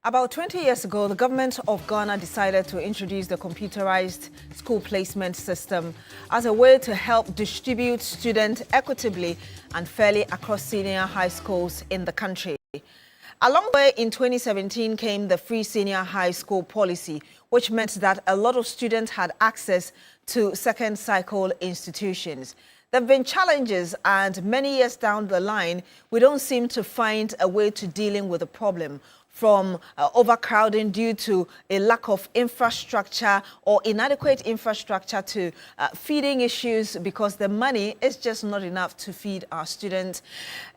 About 20 years ago, the government of Ghana decided to introduce the computerized school placement system as a way to help distribute students equitably and fairly across senior high schools in the country. Along the way, in 2017 came the free senior high school policy, which meant that a lot of students had access to second cycle institutions. There have been challenges, and many years down the line, we don't seem to find a way to dealing with the problem, from overcrowding due to a lack of infrastructure or inadequate infrastructure to feeding issues because the money is just not enough to feed our students.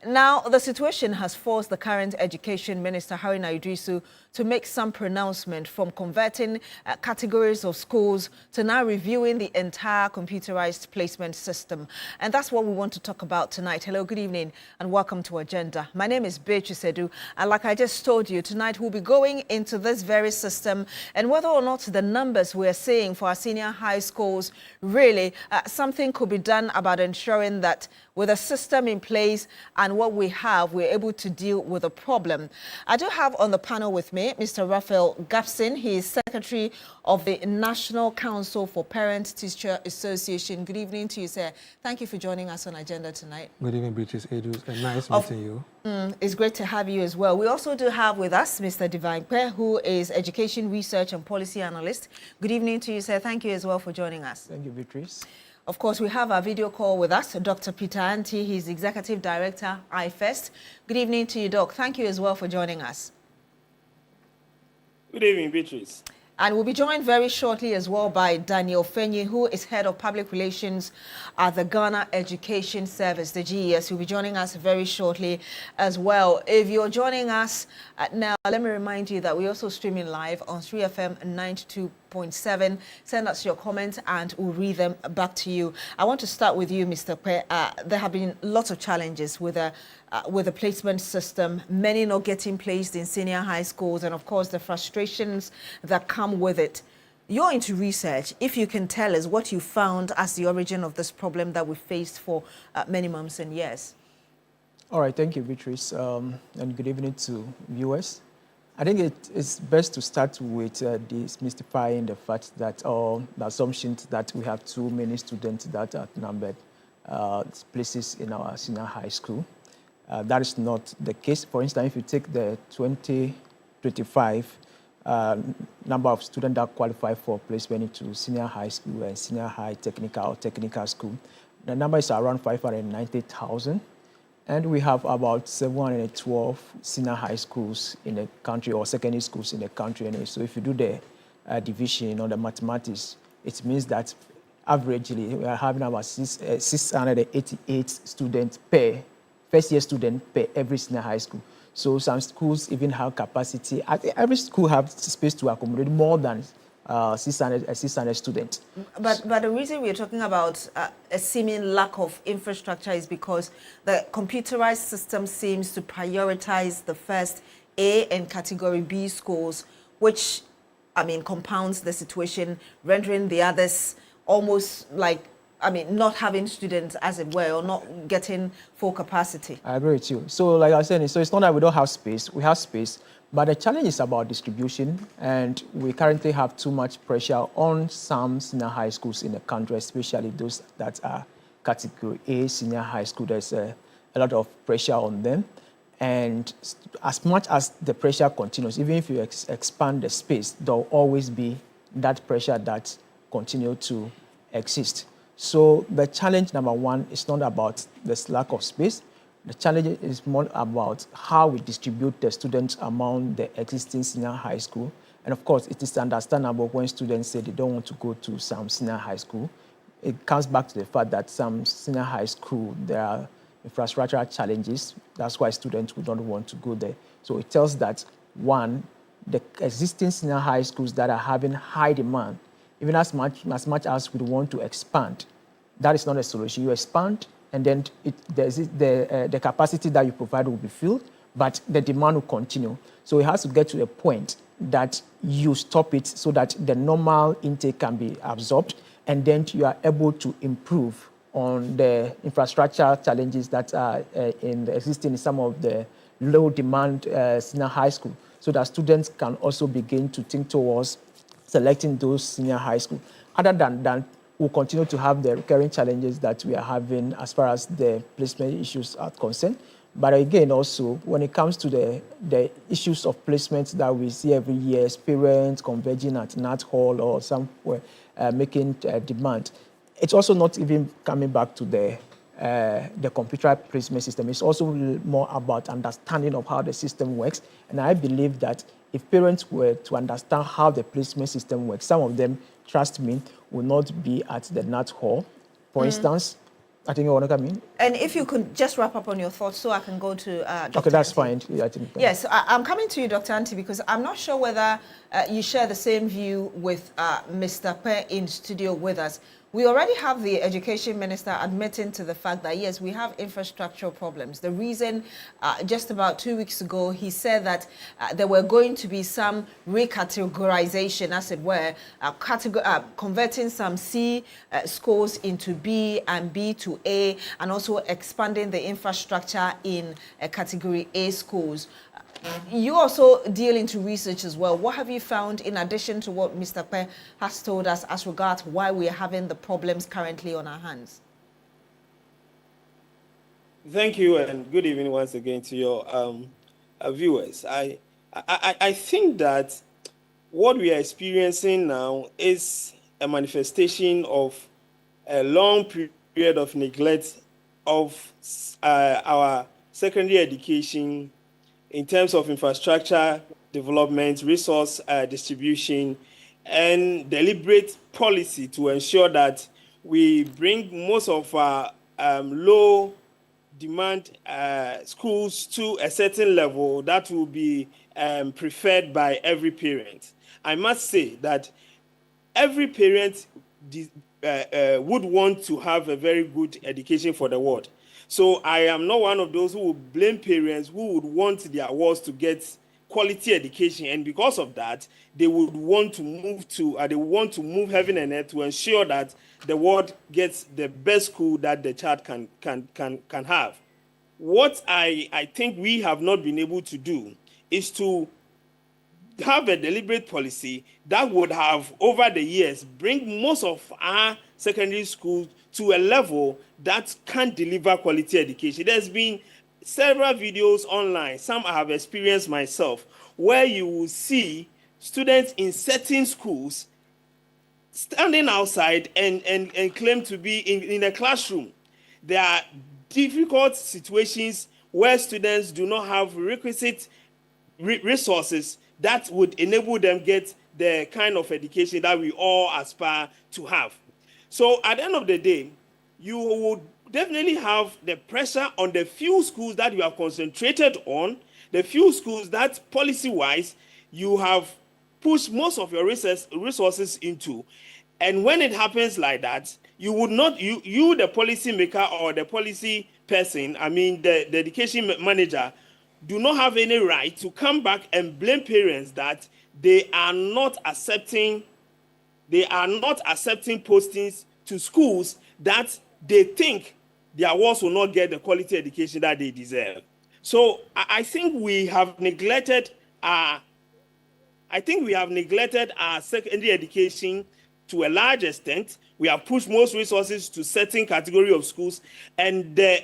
Now, the situation has forced the current Education Minister, Haruna Iddrisu, to make some pronouncement, from converting categories of schools to now reviewing the entire computerized placement system. And that's what we want to talk about tonight. Hello, good evening, and welcome to Agenda. My name is Beatrice Adu, and like I just told you, tonight we'll be going into this very system and whether or not the numbers we're seeing for our senior high schools, really something could be done about ensuring that with a system in place and what we have, we're able to deal with the problem. I do have on the panel with me Mr. Raphael Gapson. He is Secretary of the National Council for Parent-Teacher Association. Good evening to you, sir. Thank you for joining us on Agenda tonight. Good evening, Beatrice Adu, and nice meeting you. It's great to have you as well. We also do have with us Mr. Divine Kwe, who is Education Research and Policy Analyst. Good evening to you, sir. Thank you as well for joining us. Thank you, Beatrice. Of course, we have our video call with us, Dr. Peter Anti. He's Executive Director, IFEST. Good evening to you, Doc. Thank you as well for joining us. Good evening, Beatrice. And we'll be joined very shortly as well by Daniel Fenyi, who is Head of Public Relations at the Ghana Education Service, the GES. He'll be joining us very shortly as well. If you're joining us now, let me remind you that we're also streaming live on 3FM 92.7. Send us your comments and we'll read them back to you. I want to start with you, Mr. Kwe. There have been lots of challenges with the placement system, many not getting placed in senior high schools, and of course the frustrations that come with it. You're into research. If you can tell us what you found as the origin of this problem that we faced for many months and years. All right, thank you, Beatrice, and good evening to viewers. I think it is best to start with demystifying the fact that, or the assumption that we have too many students that are numbered places in our senior high school. That is not the case. For instance, if you take the 2025 number of students that qualify for placement into senior high school and senior high technical or technical school, the number is around 590,000. And we have about 712 senior high schools in the country, or secondary schools in the country. And so if you do the division on the mathematics, it means that averagely we are having about 688 students per first-year student per every senior high school. So some schools even have capacity. I think every school has space to accommodate more than 600 students. But the reason we're talking about a seeming lack of infrastructure is because the computerized system seems to prioritize the first A and category B schools, which, I mean, compounds the situation, rendering the others almost like, I mean, not having students, as it were, or not getting full capacity. I agree with you. So like I was saying, so it's not that we don't have space. We have space, but the challenge is about distribution, and we currently have too much pressure on some senior high schools in the country, especially those that are category A senior high school. There's a lot of pressure on them. And as much as the pressure continues, even if you expand the space, there'll always be that pressure that continues to exist. So the challenge number one is not about this lack of space. The challenge is more about how we distribute the students among the existing senior high school. And of course, it is understandable when students say they don't want to go to some senior high school. it comes back to the fact that some senior high school, there are infrastructural challenges. That's why students would not want to go there. So it tells that, one, the existing senior high schools that are having high demand, even as much as we want to expand, that is not a solution. You expand, and then the capacity that you provide will be filled, but the demand will continue. So it has to get to a point that you stop it so that the normal intake can be absorbed, and then you are able to improve on the infrastructure challenges that are existing in some of the low-demand senior high school, so that students can also begin to think towards selecting those senior high school. Other than that, we'll continue to have the recurring challenges that we are having as far as the placement issues are concerned. But again, also, when it comes to the issues of placement that we see every year, parents converging at Nat Hall or somewhere making demand, it's also not even coming back to the computer placement system. It's also more about understanding of how the system works. And I believe that if parents were to understand how the placement system works, some of them, trust me, will not be at the Nat Hall. For instance, I think you want to come in. And if you could just wrap up on your thoughts so I can go to Dr. Okay, that's Anti. fine. Yeah, I think. Yes, I'm coming to you, Dr. Anti, because I'm not sure whether you share the same view with Mr. Pe in studio with us. We already have the education minister admitting to the fact that, yes, we have infrastructural problems. The reason, just about 2 weeks ago, he said that there were going to be some recategorization, as it were, converting some C schools into B and B to A, and also expanding the infrastructure in category A schools. You also deal into research as well. What have you found in addition to what Mr. Pe has told us as regards why we are having the problems currently on our hands? Thank you, and good evening once again to your viewers. I think that what we are experiencing now is a manifestation of a long period of neglect of our secondary education in terms of infrastructure development, resource distribution, and deliberate policy to ensure that we bring most of our low demand schools to a certain level that will be preferred by every parent. I must say that every parent would want to have a very good education for the world. So I am not one of those who would blame parents who would want their wards to get quality education, and because of that, they would want to move heaven and earth to ensure that the world gets the best school that the child can have. What I think we have not been able to do is to have a deliberate policy that would have, over the years, bring most of our secondary schools to a level that can deliver quality education. There's been several videos online, some I have experienced myself, where you will see students in certain schools standing outside and claim to be in a classroom. There are difficult situations where students do not have requisite resources that would enable them get the kind of education that we all aspire to have. So at the end of the day, you would definitely have the pressure on the few schools that you have concentrated on, the few schools that policy-wise you have pushed most of your resources into. And when it happens like that, you would not, you the policy maker or the policy person, I mean the education manager, do not have any right to come back and blame parents that they are not accepting postings to schools that they think their wards will not get the quality education that they deserve. So I think we have neglected our secondary education to a large extent. We have pushed most resources to certain category of schools, and the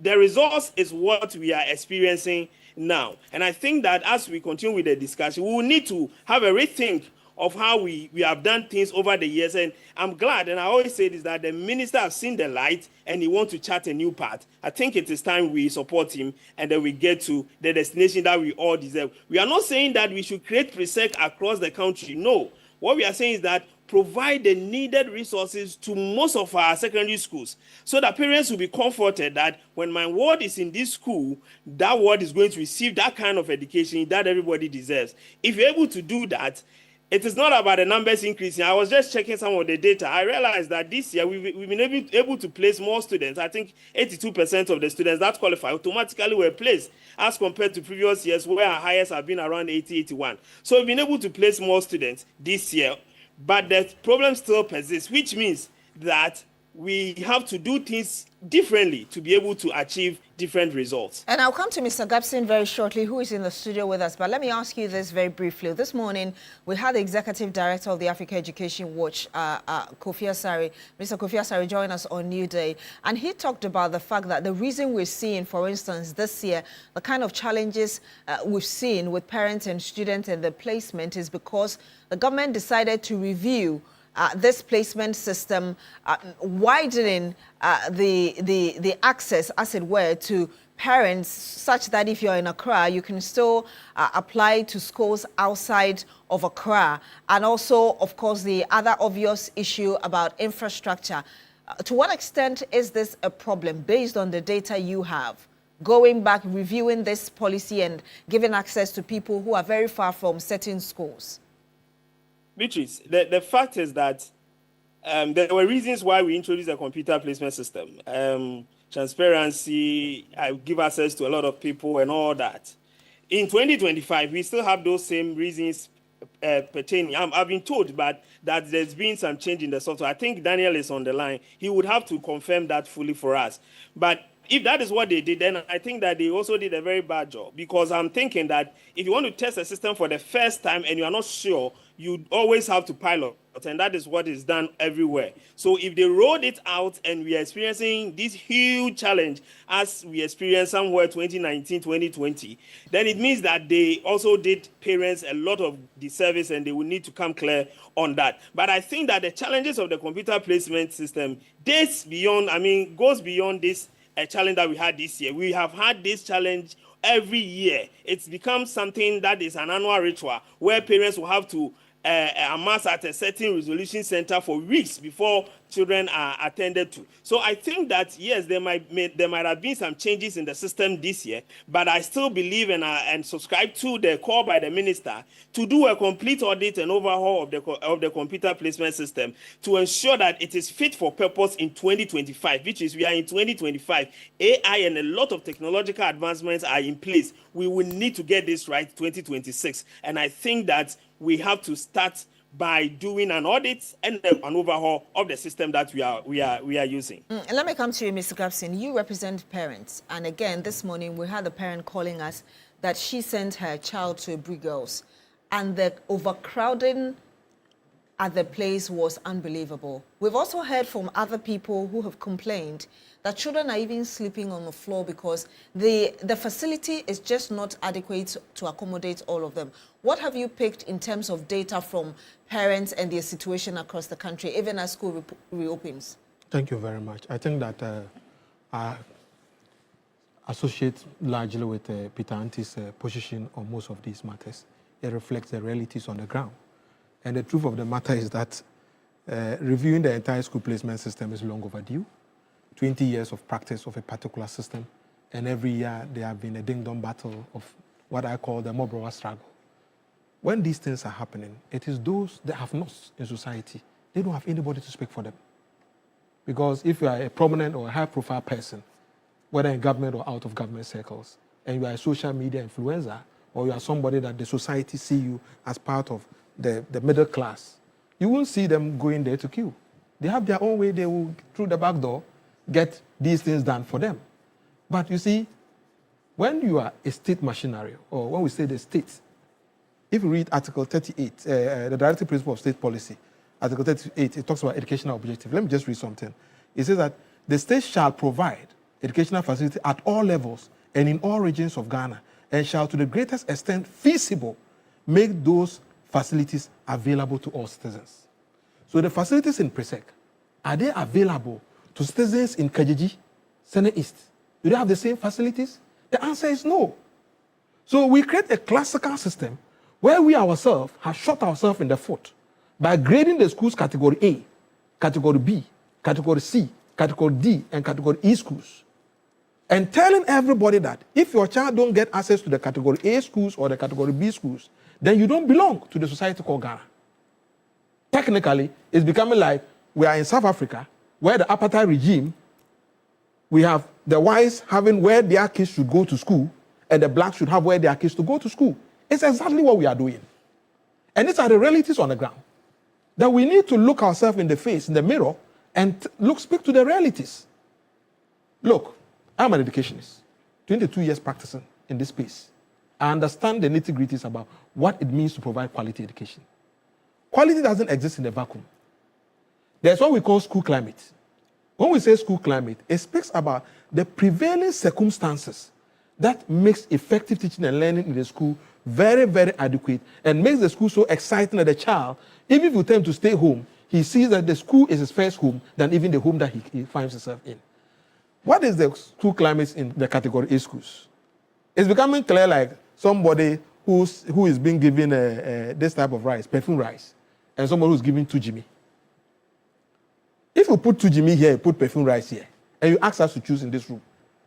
results is what we are experiencing now. And I think that as we continue with the discussion, we will need to have a rethink of how we have done things over the years. And I'm glad, and I always say this, that the minister has seen the light and he wants to chart a new path. I think it is time we support him and then we get to the destination that we all deserve. We are not saying that we should create precinct across the country. No. What we are saying is that provide the needed resources to most of our secondary schools so that parents will be comforted that when my ward is in this school, that ward is going to receive that kind of education that everybody deserves. If you're able to do that, it is not about the numbers increasing. I was just checking some of the data. I realized that this year we've been able to place more students. I think 82% of the students that qualify automatically were placed as compared to previous years where our highest have been around 80, 81. So we've been able to place more students this year, but the problem still persists, which means that we have to do things differently to be able to achieve different results. And I'll come to Mr. Gabson very shortly, who is in the studio with us. But let me ask you this very briefly. This morning, we had the Executive Director of the Africa Education Watch, Kofi Asare, Mr. Kofi Asare, join us on New Day. And he talked about the fact that the reason we're seeing, for instance, this year, the kind of challenges we've seen with parents and students and the placement is because the government decided to review this placement system, widening the access, as it were, to parents, such that if you're in Accra, you can still apply to schools outside of Accra. And also, of course, the other obvious issue about infrastructure. To what extent is this a problem based on the data you have? Going back, reviewing this policy and giving access to people who are very far from certain schools? Beatrice, the fact is that there were reasons why we introduced a computer placement system. Transparency, give access to a lot of people and all that. In 2025, we still have those same reasons pertaining. I've been told that there's been some change in the software. I think Daniel is on the line. He would have to confirm that fully for us. But if that is what they did, then I think that they also did a very bad job, because I'm thinking that if you want to test a system for the first time and you are not sure, you always have to pilot, and that is what is done everywhere. So if they rolled it out and we are experiencing this huge challenge as we experienced somewhere 2019, 2020, then it means that they also did parents a lot of disservice and they will need to come clear on that. But I think that the challenges of the computer placement system goes beyond this a challenge that we had this year. We have had this challenge every year. It's become something that is an annual ritual where parents will have to amass at a certain resolution center for weeks before children are attended to. So I think that, yes, there might have been some changes in the system this year, but I still believe and subscribe to the call by the minister to do a complete audit and overhaul of the computer placement system to ensure that it is fit for purpose in 2025, which is we are in 2025. AI and a lot of technological advancements are in place. We will need to get this right 2026. And I think that we have to start by doing an audit and an overhaul of the system that we are using. Let me come to you, Mr. Gabson. You represent parents, and again, this morning we had a parent calling us that she sent her child to Bri Girls, and the overcrowding at the place was unbelievable. We've also heard from other people who have complained that children are even sleeping on the floor because the facility is just not adequate to accommodate all of them. What have you picked in terms of data from parents and their situation across the country, even as school reopens? Thank you very much. I think that I associate largely with Peter Anti's position on most of these matters. It reflects the realities on the ground. And the truth of the matter is that reviewing the entire school placement system is long overdue. 20 years of practice of a particular system, and every year there have been a ding-dong battle of what I call the mob struggle. When these things are happening, it is those that have lost in society. They don't have anybody to speak for them. Because if you are a prominent or a high-profile person, whether in government or out of government circles, and you are a social media influencer, or you are somebody that the society see you as part of the middle class, you won't see them going there to queue. They have their own way. They will, through the back door, get these things done for them. But you see, when you are a state machinery, or when we say the state, if you read Article 38, the Directive Principle of State Policy, Article 38, it talks about educational objective. Let me just read something. It says that the state shall provide educational facility at all levels and in all regions of Ghana, and shall to the greatest extent feasible make those facilities available to all citizens. So the facilities in Presec, are they available to citizens in Kajiji, Sene East? Do they have the same facilities? The answer is no. So we create a classical system where we ourselves have shot ourselves in the foot by grading the schools category A, category B, category C, category D, and category E schools, and telling everybody that if your child don't get access to the category A schools or the category B schools, then you don't belong to the society called Ghana. Technically, it's becoming like we are in South Africa, where the apartheid regime, we have the whites having where their kids should go to school, and the blacks should have where their kids to go to school. It's exactly what we are doing. And these are the realities on the ground. That we need to look ourselves in the face, in the mirror, and speak to the realities. Look, I'm an educationist, 22 years practicing in this space. I understand the nitty-gritties about what it means to provide quality education. Quality doesn't exist in a vacuum. There's what we call school climate. When we say school climate, it speaks about the prevailing circumstances that makes effective teaching and learning in the school very, very adequate and makes the school so exciting that the child, even if you tell him to stay home, he sees that the school is his first home than even the home that he finds himself in. What is the school climate in the category A schools? It's becoming clear like somebody who is being given this type of rice, perfume rice, and somebody who's giving 2 Jimmy. If you put 2 Jimmy here, you put perfume rice here, and you ask us to choose in this room,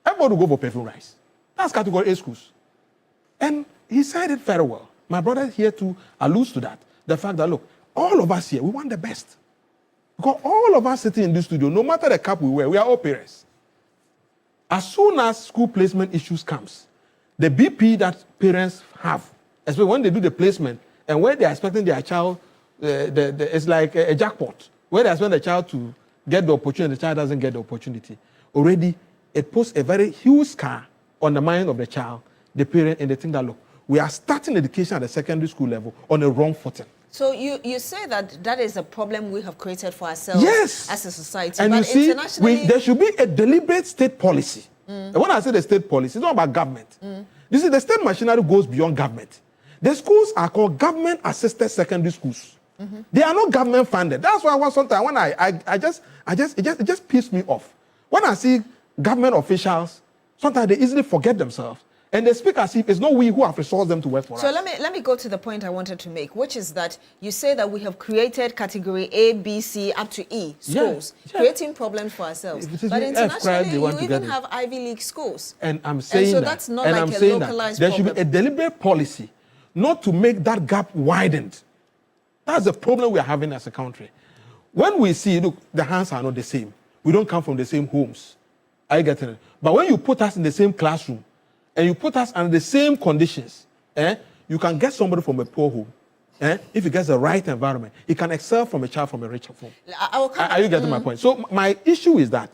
everybody will go for perfume rice. That's category A schools. And he said it very well. My brother here too alludes to that. The fact that, look, all of us here, we want the best. Because all of us sitting in this studio, no matter the cap we wear, we are all parents. As soon as school placement issues comes, the BP that parents have, especially when they do the placement and where they are expecting their child, it's like a jackpot. Where they expect the child to get the opportunity, the child doesn't get the opportunity. Already, it puts a very huge scar on the mind of the child, the parent, and they think that, look, we are starting education at the secondary school level on a wrong footing. So you say that is a problem we have created for ourselves as a society. And but you see, internationally, there should be a deliberate state policy. And when I say the state policy, it's not about government. You see, the state machinery goes beyond government. The schools are called government-assisted secondary schools. They are not government funded. That's why sometimes when it just pisses me off. When I see government officials, sometimes they easily forget themselves. And they speak as if it's not we who have resourced them to work for us. So let me go to the point I wanted to make, which is that you say that we have created category A, B, C, up to E schools, creating problems for ourselves. But internationally, you even have Ivy League schools. And I'm saying so that's not like a localized there problem. should be a deliberate policy not to make that gap widened. That's the problem we are having as a country. When we see, look, the hands are not the same. We don't come from the same homes. Are you getting it? But when you put us in the same classroom, and you put us under the same conditions, you can get somebody from a poor home. If he gets the right environment, he can excel from a child from a richer home. Are you getting my point? So my issue is that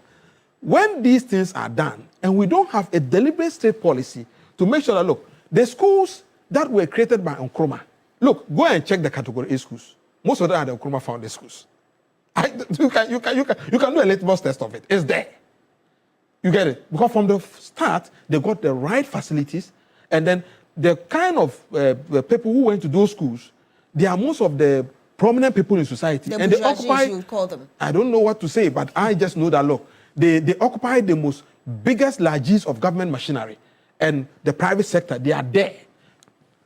when these things are done, and we don't have a deliberate state policy to make sure that, look, the schools that were created by Nkrumah, look, go and check the category A schools. Most of them are the Nkrumah founded schools. You can do a litmus test of it. It's there. You get it? Because from the start, they got the right facilities, and then the kind of people who went to those schools, they are most of the prominent people in society. The and they occupy, you would call them. I don't know what to say, but I just know that, look, they occupy the most biggest largesse of government machinery, and the private sector, they are there.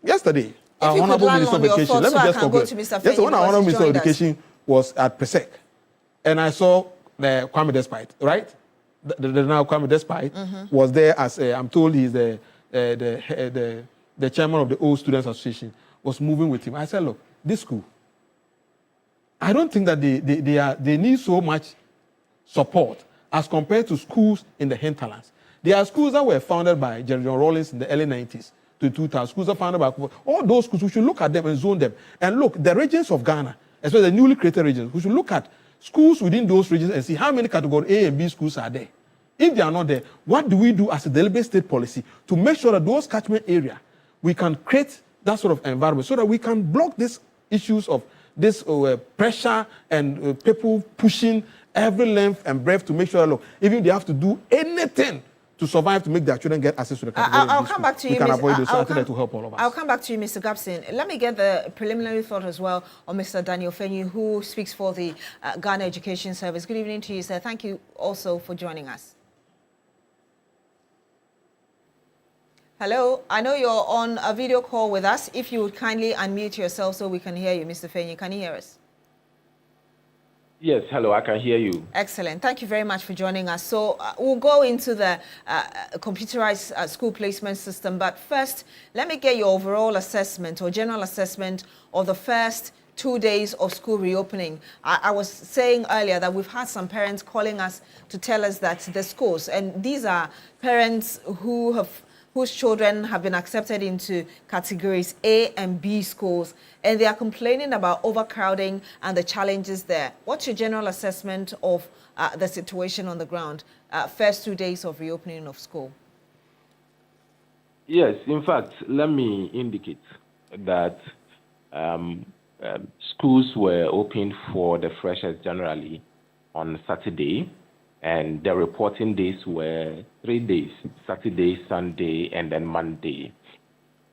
Yesterday, our Honorable Minister of Education, let me just conclude. Yesterday, when our Honorable Minister of Education was at PSEC, and I saw the Kwame Despite, right? The now Kwame Despite was there as I'm told he's the chairman of the Old Students Association, was moving with him. I said, look, this school, I don't think that they need so much support as compared to schools in the hinterlands. There are schools that were founded by Jerry John Rawlings in the early 90s to 2000. Schools are founded by all those schools. We should look at them and zone them. And look, the regions of Ghana, especially the newly created regions, we should look at schools within those regions and see how many category A and B schools are there. If they are not there, what do we do as a deliberate state policy to make sure that those catchment area, we can create that sort of environment so that we can block these issues of this pressure and people pushing every length and breadth to make sure that, look, even if they have to do anything to survive to make their children get access to the category. I'll come back to you, we can avoid those. I think that will help all of us. I'll come back to you, Mr. Gabson. Let me get the preliminary thought as well on Mr. Daniel Fenyu, who speaks for the Ghana Education Service. Good evening to you, sir. Thank you also for joining us. Hello, I know you're on a video call with us. If you would kindly unmute yourself so we can hear you, Mr. Fenyu. Can you hear us? Yes, hello, I can hear you. Excellent. Thank you very much for joining us. So we'll go into the computerized school placement system. But first, let me get your overall assessment or general assessment of the first 2 days of school reopening. I was saying earlier that we've had some parents calling us to tell us that the schools, and these are parents whose children have been accepted into categories A and B schools, and they are complaining about overcrowding and the challenges there. What's your general assessment of the situation on the ground, first 2 days of reopening of school? Yes, in fact, let me indicate that schools were opened for the freshers generally on Saturday, and the reporting days were 3 days, Saturday, Sunday, and then Monday.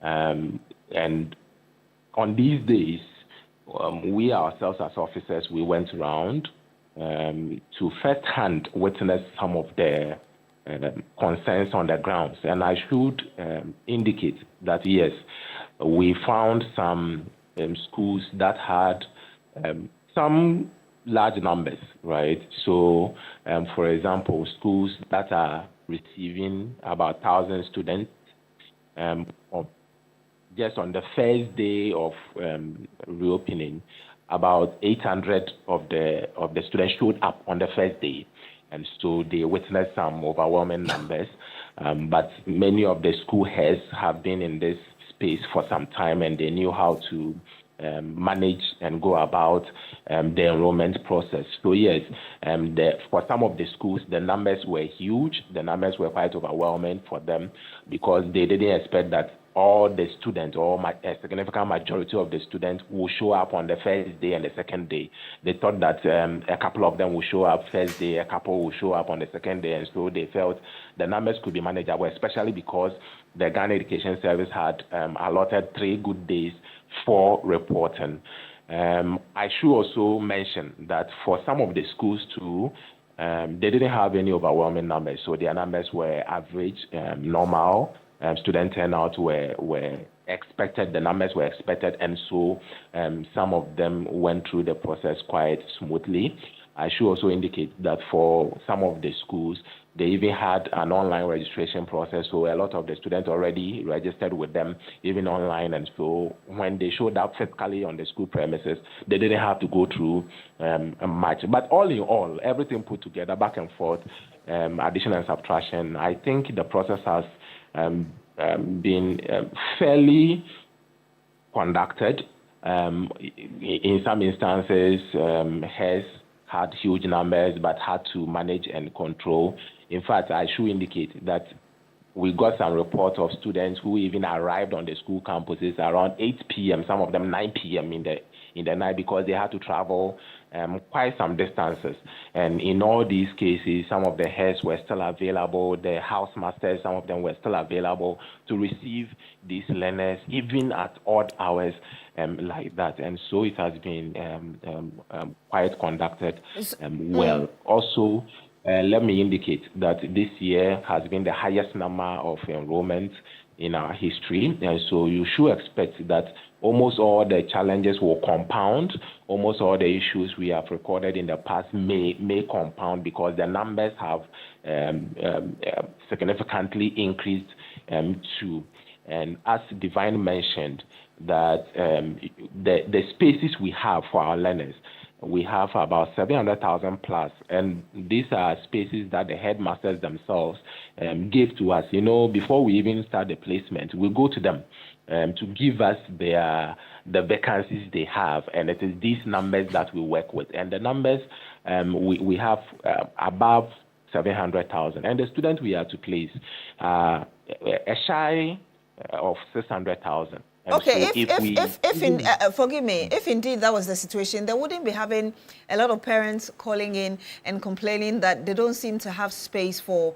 And on these days, we ourselves as officers, we went around to first-hand witness some of the concerns on the grounds. And I should indicate that, yes, we found some schools that had some large numbers, right? So, for example, schools that are receiving about 1,000 students, just on the first day of reopening, about 800 of the students showed up on the first day, and so they witnessed some overwhelming numbers. But many of the school heads have been in this space for some time, and they knew how to manage and go about the enrollment process. So yes, for some of the schools, the numbers were huge. The numbers were quite overwhelming for them because they didn't expect that all the students, or a significant majority of the students, will show up on the first day and the second day. They thought that a couple of them will show up first day, a couple will show up on the second day, and so they felt the numbers could be manageable, especially because the Ghana Education Service had allotted 3 good days for reporting. I should also mention that for some of the schools too, they didn't have any overwhelming numbers, so their numbers were average, normal. Student turnout were expected, the numbers were expected, and so some of them went through the process quite smoothly. I should also indicate that for some of the schools, they even had an online registration process, so a lot of the students already registered with them, even online, and so when they showed up physically on the school premises, they didn't have to go through much. But all in all, everything put together, back and forth, addition and subtraction, I think the process has been fairly conducted. In some instances, has had huge numbers but had to manage and control. In fact, I should indicate that we got some reports of students who even arrived on the school campuses around 8 p.m., some of them 9 p.m. in the night, because they had to travel quite some distances. And in all these cases, some of the heads were still available, the housemasters, some of them were still available to receive these learners, even at odd hours like that. And so it has been quite conducted well. Also, let me indicate that this year has been the highest number of enrollments in our history, and so you should expect that almost all the challenges will compound. Almost all the issues we have recorded in the past may compound, because the numbers have significantly increased too. And as Divine mentioned, that the spaces we have for our learners, we have about 700,000 plus, and these are spaces that the headmasters themselves give to us. You know, before we even start the placement, we go to them to give us the vacancies they have, and it is these numbers that we work with. And the numbers we have above 700,000, and the students we are to place a shy of 600,000. And okay, so forgive me, if indeed that was the situation, they wouldn't be having a lot of parents calling in and complaining that they don't seem to have space for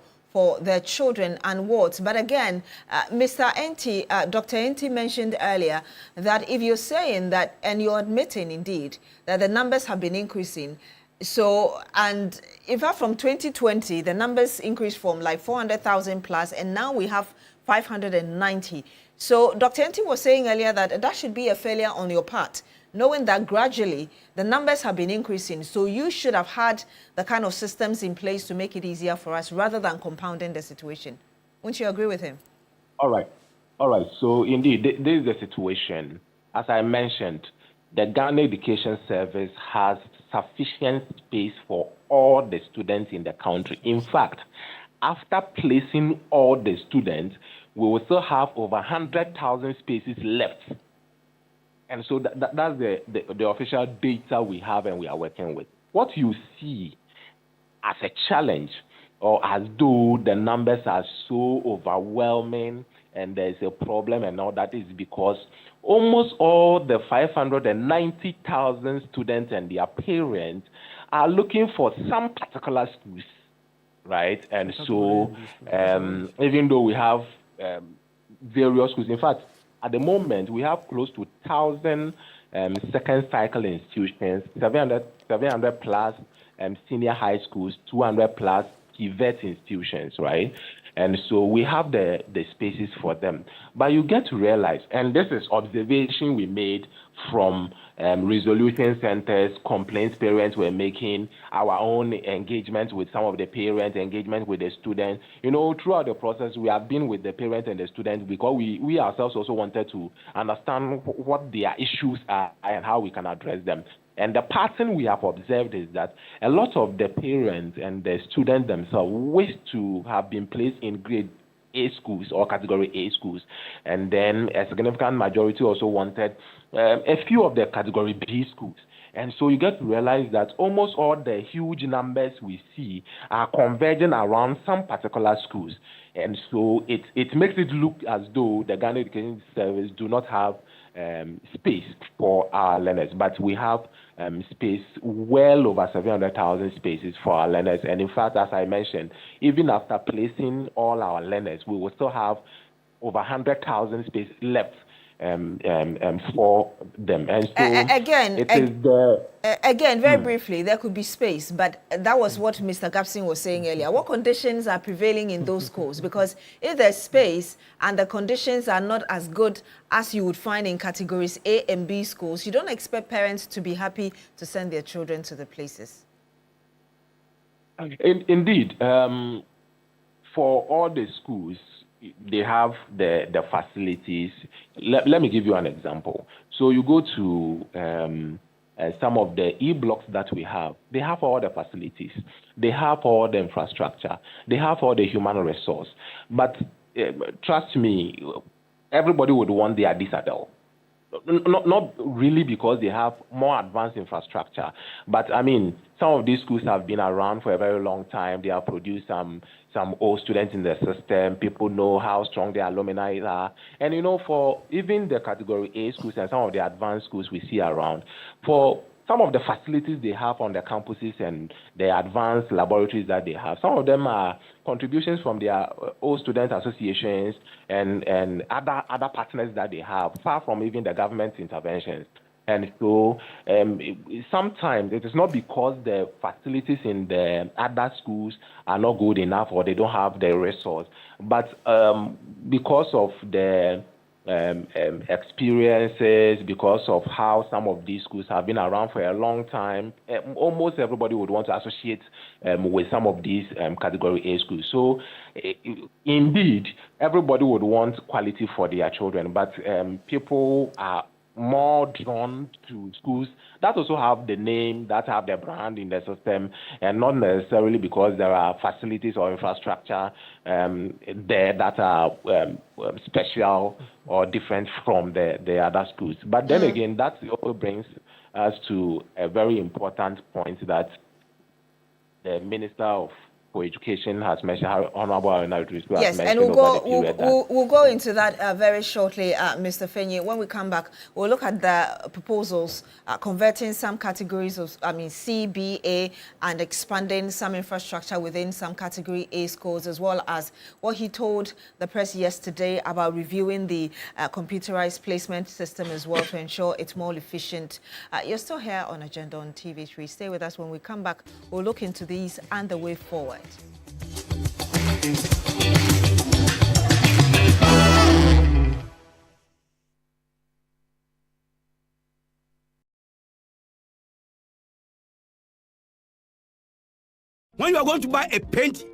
their children and wards. But again, Mr. Enti, Dr. Enti mentioned earlier that if you're saying that, and you're admitting indeed that the numbers have been increasing, so, and in fact from 2020, the numbers increased from like 400,000 plus, and now we have 590. So Dr. Enti was saying earlier that that should be a failure on your part, knowing that gradually the numbers have been increasing. So you should have had the kind of systems in place to make it easier for us rather than compounding the situation. Wouldn't you agree with him? All right. So indeed, this is the situation. As I mentioned, the Ghana Education Service has sufficient space for all the students in the country. In fact, after placing all the students, we will still have over 100,000 spaces left. And so that's the official data we have and we are working with. What you see as a challenge, or as though the numbers are so overwhelming and there's a problem and all that, is because almost all the 590,000 students and their parents are looking for some particular schools, right? And so even though we have various schools, in fact, at the moment we have close to 1,000 second cycle institutions, 700 plus senior high schools, 200 plus TVET institutions, right? And so we have the spaces for them. But you get to realize, and this is observation we made from resolution centers, complaints parents were making, our own engagement with some of the parents, engagement with the students. You know, throughout the process, we have been with the parents and the students because we ourselves also wanted to understand what their issues are and how we can address them. And the pattern we have observed is that a lot of the parents and the students themselves wish to have been placed in grade A schools or category A schools. And then a significant majority also wanted a few of the category B schools. And so you get to realize that almost all the huge numbers we see are converging around some particular schools. And so it makes it look as though the Ghana Education Service do not have space for our learners, but we have space well over 700,000 spaces for our learners. And in fact, as I mentioned, even after placing all our learners, we will still have over 100,000 spaces left for them. And so again, very briefly, there could be space, but that was what Mr. Gapson was saying earlier. What conditions are prevailing in those schools? Because if there's space and the conditions are not as good as you would find in categories A and B schools, you don't expect parents to be happy to send their children to the places. Indeed, for all the schools, they have the facilities. Let me give you an example. So you go to some of the e-blocks that we have. They have all the facilities. They have all the infrastructure. They have all the human resource. But trust me, everybody would want their disadel. Not really because they have more advanced infrastructure, but I mean, some of these schools have been around for a very long time. They have produced some old students in the system. People know how strong their alumni are. And you know, for even the category A schools and some of the advanced schools we see around, for some of the facilities they have on the campuses and the advanced laboratories that they have, some of them are contributions from their old student associations and other partners that they have, far from even the government's interventions. And so sometimes it is not because the facilities in the other schools are not good enough or they don't have the resource, but because of the experiences, because of how some of these schools have been around for a long time, almost everybody would want to associate with some of these category A schools. So indeed, everybody would want quality for their children, but people are more drawn to schools that also have the name, that have the brand in the system, and not necessarily because there are facilities or infrastructure there that are special or different from the other schools. But then again, that also brings us to a very important point that the Minister of for Education has mentioned, how Honorable Beatrice Adu has mentioned. Yes, and we'll go into that very shortly, Mr. Fenye. When we come back, we'll look at the proposals converting some categories of, C, B, A, and expanding some infrastructure within some category A schools, as well as what he told the press yesterday about reviewing the computerized placement system as well to ensure it's more efficient. You're still here on Agenda on TV3. Stay with us. When we come back, we'll look into these and the way forward. When you are going to buy a paint,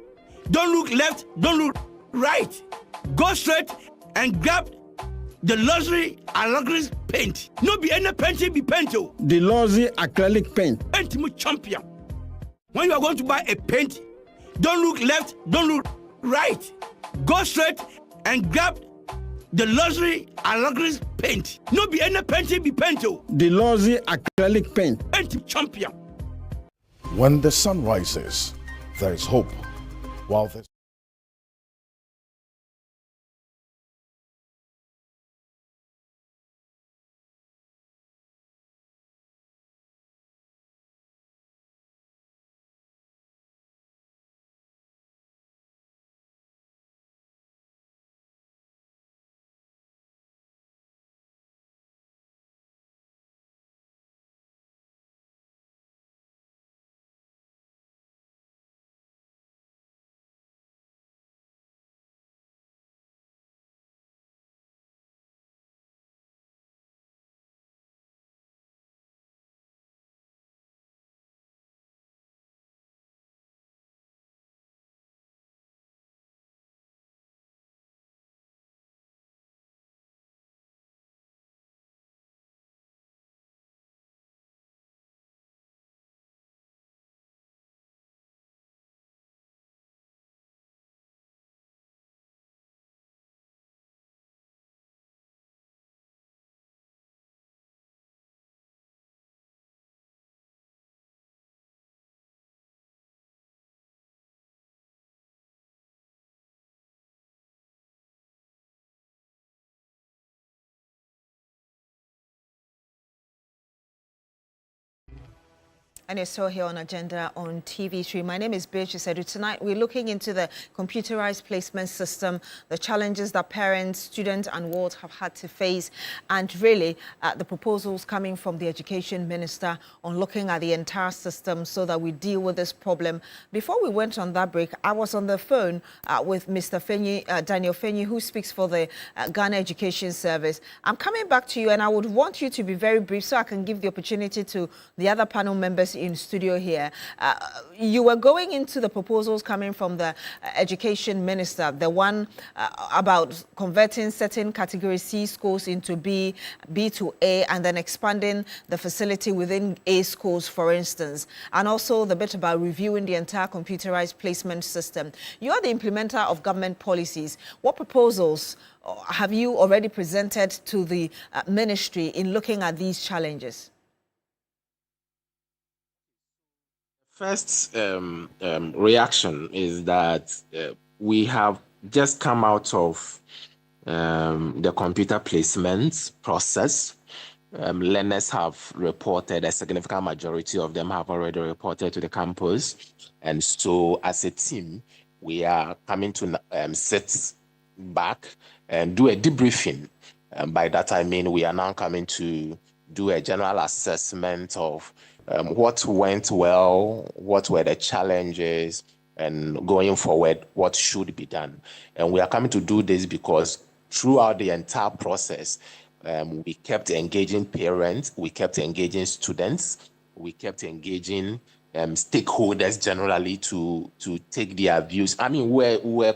don't look left, don't look right. Go straight and grab the luxury paint. No be any paint, be paint. The luxury acrylic paint. Paint mu champion. When you are going to buy a paint, don't look left, don't look right. Go straight and grab the luxury paint. No be any paint, be paint. The luxury acrylic paint. Paint champion. When the sun rises, there is hope. While the And you're still here on Agenda on TV3. My name is Beatrice Adu. Tonight, we're looking into the computerized placement system, the challenges that parents, students, and wards have had to face, and really the proposals coming from the Education Minister on looking at the entire system so that we deal with this problem. Before we went on that break, I was on the phone with Mr. Daniel Fenyi, who speaks for the Ghana Education Service. I'm coming back to you, and I would want you to be very brief so I can give the opportunity to the other panel members in studio here. You were going into the proposals coming from the Education Minister, the one about converting certain category C schools into B to A, and then expanding the facility within A schools, for instance, and also the bit about reviewing the entire computerized placement system. You are the implementer of government policies. What proposals have you already presented to the ministry in looking at these challenges? First reaction is that we have just come out of the computer placement process. Learners have reported, a significant majority of them have already reported to the campus. And so as a team, we are coming to sit back and do a debriefing. By that I mean we are now coming to do a general assessment of what went well, what were the challenges, and going forward, what should be done. And we are coming to do this because throughout the entire process, we kept engaging parents, we kept engaging students, we kept engaging stakeholders generally to take their views. I mean, we're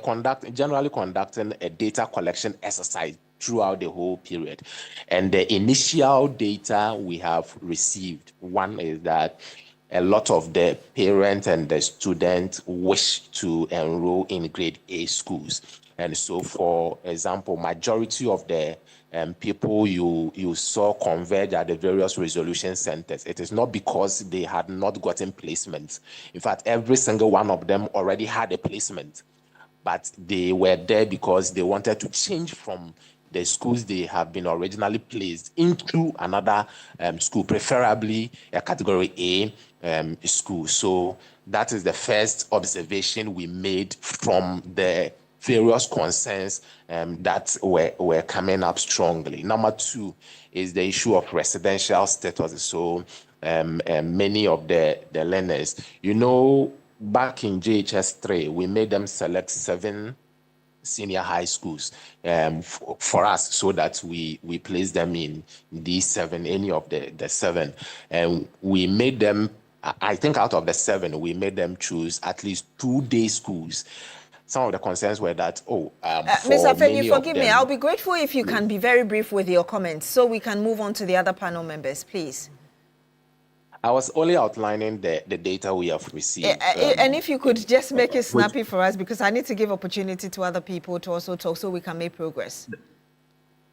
generally conducting a data collection exercise throughout the whole period. And the initial data we have received, one is that a lot of the parents and the students wish to enroll in grade A schools. And so, for example, majority of the people you saw converge at the various resolution centers, it is not because they had not gotten placements. In fact, every single one of them already had a placement, but they were there because they wanted to change from the schools they have been originally placed into another school, preferably a category A school. So that is the first observation we made from the various concerns that were coming up strongly. Number two is the issue of residential status. So many of the learners, back in JHS 3, we made them select 7 senior high schools for us so that we place them in these 7, any of the 7. And we made them I think out of the 7, we made them choose at least 2-day schools. Some of the concerns were that, Ms. for Afeni, many of forgive me. them, I'll be grateful if you can be very brief with your comments so we can move on to the other panel members, please. I was only outlining the data we have received. And if you could just make it snappy for us, because I need to give opportunity to other people to also talk so we can make progress.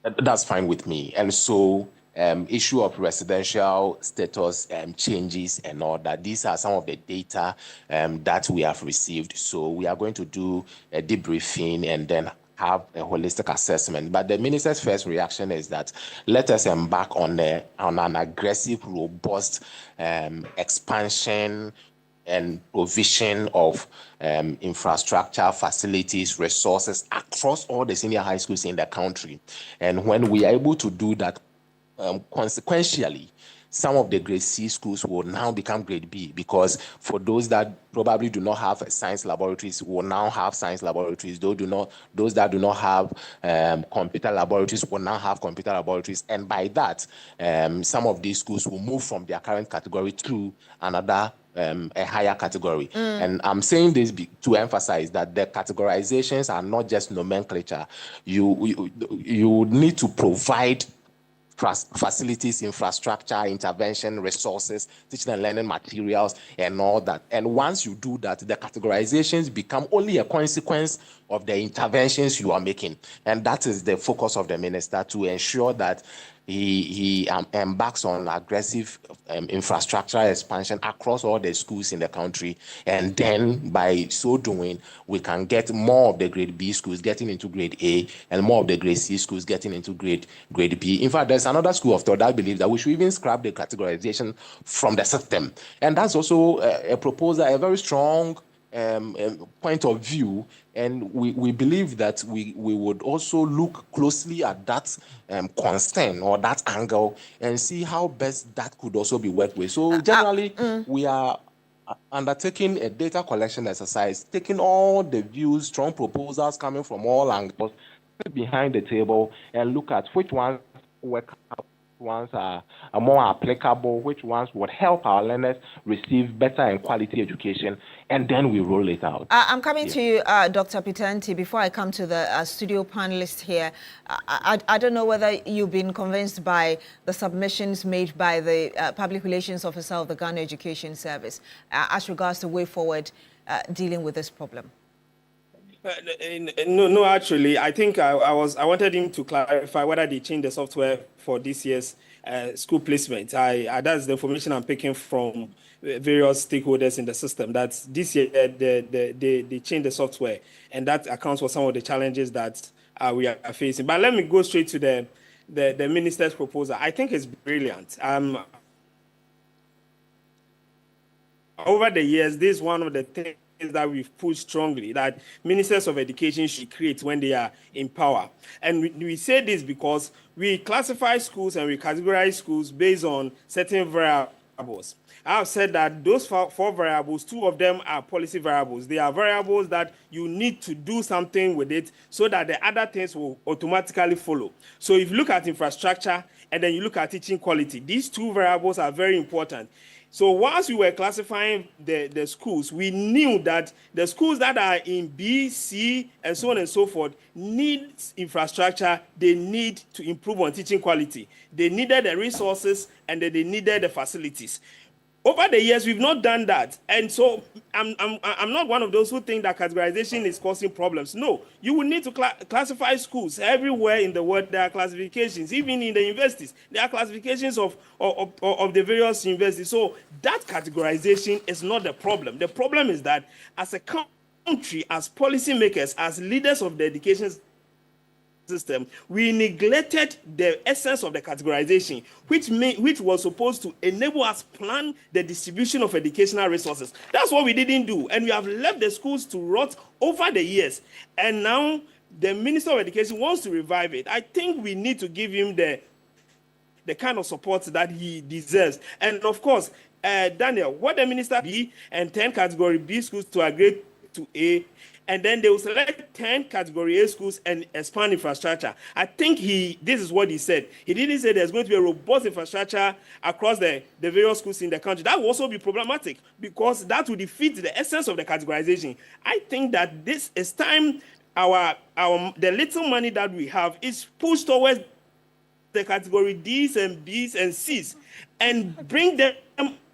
That's fine with me. And so issue of residential status changes and all that. These are some of the data that we have received. So we are going to do a debriefing and then have a holistic assessment. But the minister's first reaction is that let us embark on an aggressive, robust expansion and provision of infrastructure, facilities, resources across all the senior high schools in the country. And when we are able to do that, consequentially, some of the grade C schools will now become grade B, because for those that probably do not have science laboratories will now have science laboratories. Those that do not have computer laboratories will now have computer laboratories. And by that, some of these schools will move from their current category to another a higher category. And I'm saying this to emphasize that the categorizations are not just nomenclature. You need to provide facilities, infrastructure, intervention, resources, teaching and learning materials, and all that. And once you do that, the categorizations become only a consequence of the interventions you are making. And that is the focus of the minister, to ensure that he embarks on aggressive infrastructure expansion across all the schools in the country. And then by so doing, we can get more of the grade B schools getting into grade A and more of the grade C schools getting into grade B. In fact, there's another school of thought that believes that we should even scrap the categorization from the system. And that's also a proposal, a very strong point of view, and we believe that we would also look closely at that concern or that angle and see how best that could also be worked with. So generally, we are undertaking a data collection exercise, taking all the views, strong proposals coming from all angles, behind the table and look at which ones work out, ones are more applicable, which ones would help our learners receive better and quality education, and then we roll it out. I'm coming to you, Dr. Pitanti, before I come to the studio panelists here. I don't know whether you've been convinced by the submissions made by the Public Relations Officer of the Ghana Education Service as regards the way forward dealing with this problem. No, actually, I think I wanted him to clarify whether they changed the software for this year's school placement. That's the information I'm picking from various stakeholders in the system. That this year they changed the software, and that accounts for some of the challenges that we are facing. But let me go straight to the minister's proposal. I think it's brilliant. Over the years, this is one of the things that we've pushed strongly, that ministers of education should create when they are in power. And we say this because we classify schools and we categorize schools based on certain variables. I've said that those four variables, 2 of them are policy variables. They are variables that you need to do something with it so that the other things will automatically follow. So if you look at infrastructure and then you look at teaching quality, these 2 variables are very important. So once we were classifying the schools, we knew that the schools that are in B, C, and so on and so forth need infrastructure. They need to improve on teaching quality. They needed the resources and they needed the facilities. Over the years, we've not done that. And so I'm not one of those who think that categorization is causing problems. No, you will need to classify schools. Everywhere in the world, there are classifications. Even in the universities, there are classifications of the various universities. So that categorization is not the problem. The problem is that as a country, as policymakers, as leaders of the education system, we neglected the essence of the categorization, which was supposed to enable us plan the distribution of educational resources. That's what we didn't do, and we have left the schools to rot over the years. And now the Minister of Education wants to revive it. I think we need to give him the kind of support that he deserves. And of course, Daniel, what the minister B and 10 category B schools to a grade to A, and then they will select 10 category A schools and expand infrastructure. I think this is what he said. He didn't say there's going to be a robust infrastructure across the various schools in the country. That will also be problematic because that will defeat the essence of the categorization. I think that this is time the little money that we have is pushed towards the category Ds and Bs and Cs and bring them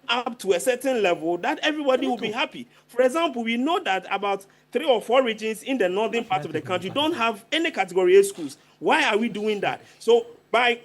up to a certain level that everybody will be happy. For example, we know that about 3 or 4 regions in the northern part of the country don't have any category A schools. Why are we doing that? So by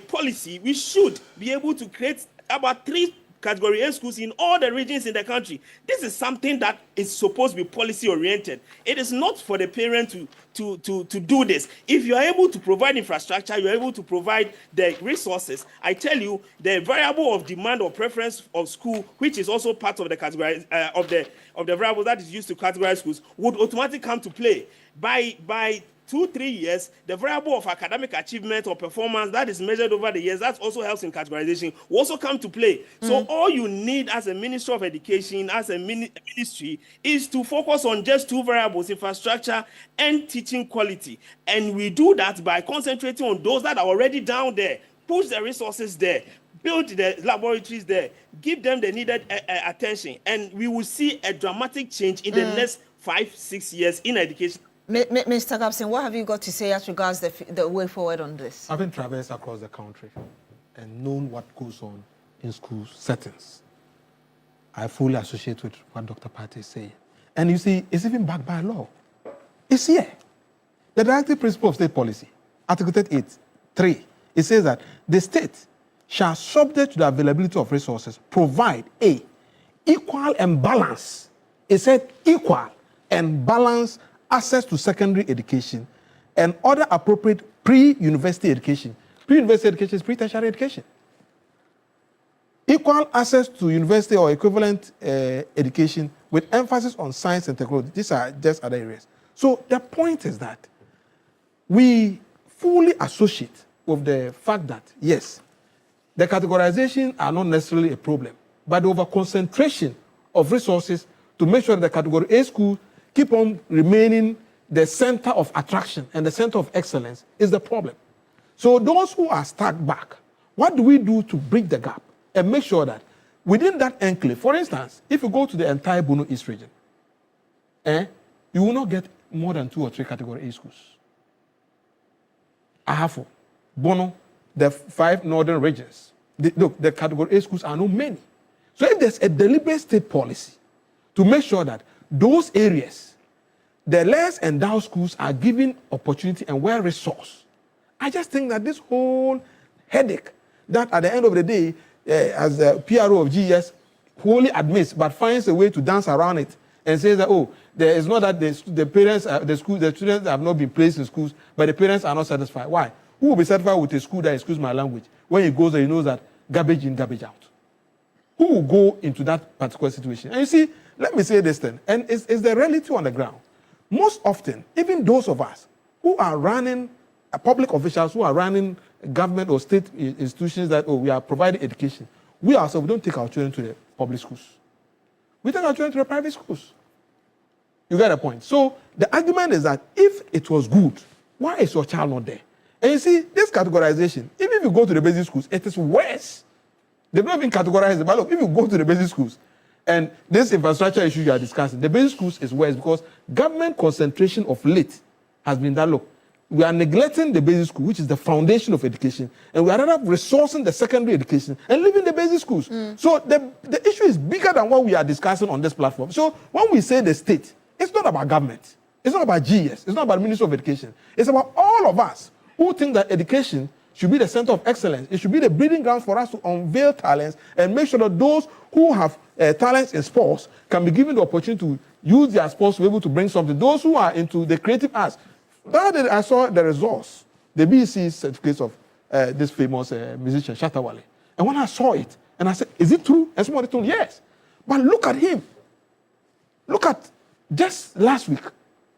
policy, we should be able to create about 3 category A schools in all the regions in the country. This is something that is supposed to be policy oriented. It is not for the parent to do this. If you are able to provide infrastructure, you are able to provide the resources. I tell you, the variable of demand or preference of school, which is also part of the category of the variable that is used to categorize schools, would automatically come to play. By 2-3 years, the variable of academic achievement or performance that is measured over the years, that also helps in categorization, will also come to play. So all you need as a Ministry of Education, as a ministry, is to focus on just 2 variables, infrastructure and teaching quality. And we do that by concentrating on those that are already down there, push the resources there, build the laboratories there, give them the needed attention, and we will see a dramatic change in the next 5-6 years in education. Mr. Gabson, what have you got to say as regards the way forward on this? Having traversed across the country and known what goes on in school settings, I fully associate with what Dr. Pate is saying. And you see, it's even backed by law. It's here. The directive principle of state policy, Article 38(3), it says that the state shall, subject to the availability of resources, provide a equal and balanced, it said equal and balanced access to secondary education and other appropriate pre-university education. Pre-university education is pre-tertiary education. Equal access to university or equivalent education with emphasis on science and technology. These are just other areas. So the point is that we fully associate with the fact that, yes, the categorization are not necessarily a problem, but the over-concentration of resources to make sure that the category A school keep on remaining the center of attraction and the center of excellence is the problem. So those who are stuck back, what do we do to bridge the gap and make sure that within that enclave, for instance, if you go to the entire Bono East region, you will not get more than 2 or 3 category A schools. Ahafo, Bono, the 5 northern regions, the category A schools are not many. So if there's a deliberate state policy to make sure that those areas, the less endowed schools are given opportunity and well-resourced, I just think that this whole headache that at the end of the day, as the PRO of GES wholly admits but finds a way to dance around it and says that, oh, there is not that the parents, the students have not been placed in schools, but the parents are not satisfied. Why? Who will be satisfied with a school that, excuse my language, when he goes there, he knows that garbage in, garbage out? Who will go into that particular situation? And you see, let me say this then, and it's the reality on the ground. Most often, even those of us who are running, public officials who are running government or state institutions that, oh, we are providing education, we ourselves, we don't take our children to the public schools. We take our children to the private schools. You get a point? So the argument is that if it was good, why is your child not there? And you see, this categorization, even if you go to the basic schools, it is worse. They've not been categorized, but look, if you go to the basic schools, and this infrastructure issue you are discussing, the basic schools is worse because government concentration of late has been that, look, we are neglecting the basic school, which is the foundation of education, and we are rather resourcing the secondary education and leaving the basic schools. So the issue is bigger than what we are discussing on this platform. So when we say the state, it's not about government. It's not about GES. It's not about the Ministry of Education. It's about all of us who think that education should be the center of excellence. It should be the breeding ground for us to unveil talents and make sure that those who have talents in sports can be given the opportunity to use their sports to be able to bring something. Those who are into the creative arts. That day I saw the results, the BEC certificates of this famous musician, Shatawale. And when I saw it, and I said, is it true? And somebody told me, yes. But look at him. Look at just last week,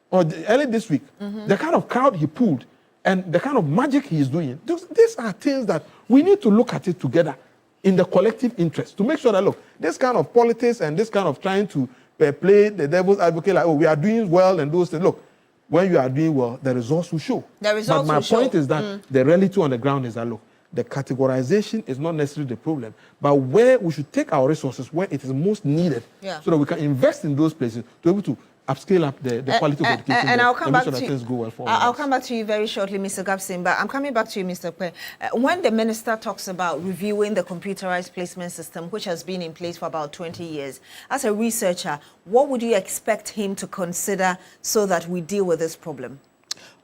or early this week, the kind of crowd he pulled and the kind of magic he is doing. These are things that we need to look at it together in the collective interest to make sure that, look, this kind of politics and this kind of trying to play the devil's advocate like, oh, we are doing well and those things. Look, when you are doing well, the results will show. The results but my will show. point is that the reality on the ground is that, look, the categorization is not necessarily the problem, but where we should take our resources where it is most needed, so that we can invest in those places to be able to upscale up the quality of education and I'll come back sure to that things go well forward. I'll come back to you very shortly, Mr. Gabson, but I'm coming back to you, Mr. Kwe. When the minister talks about reviewing the computerized placement system, which has been in place for about 20 years, as a researcher, what would you expect him to consider so that we deal with this problem?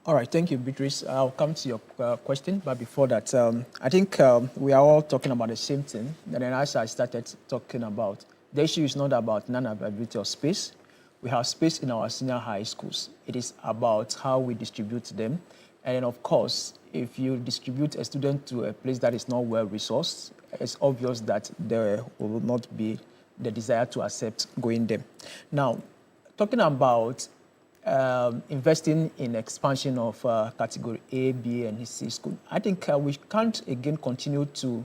All right, thank you, Beatrice. I'll come to your question, but before that, I think we are all talking about the same thing. And then as I started talking about, the issue is not about non-availability of space. We have space in our senior high schools. It is about how we distribute them. And then, of course, if you distribute a student to a place that is not well-resourced, it's obvious that there will not be the desire to accept going there. Now, talking about investing in expansion of category A, B, and C school, I think we can't again continue to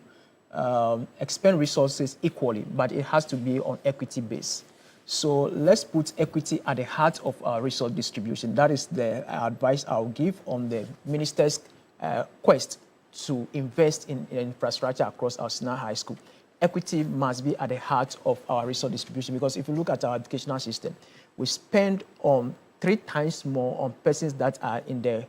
expend resources equally, but it has to be on equity base. So let's put equity at the heart of our resource distribution. That is the advice I'll give on the minister's quest to invest in infrastructure across our senior high school. Equity must be at the heart of our resource distribution, because if you look at our educational system, we spend 3 times more on persons that are in the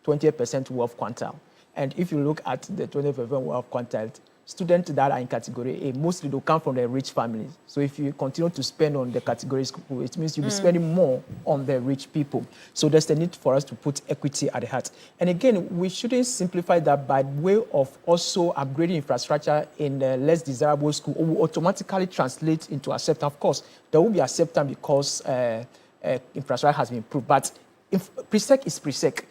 20% wealth quintile. And if you look at the 20% wealth quintile, students that are in category A, mostly will come from the rich families. So if you continue to spend on the category school, it means you'll be spending more on the rich people. So there's the need for us to put equity at the heart. And again, we shouldn't simplify that by way of also upgrading infrastructure in the less desirable school, or will automatically translate into acceptance. Of course, there will be acceptance because infrastructure has been improved, but pre-sec is pre-sec.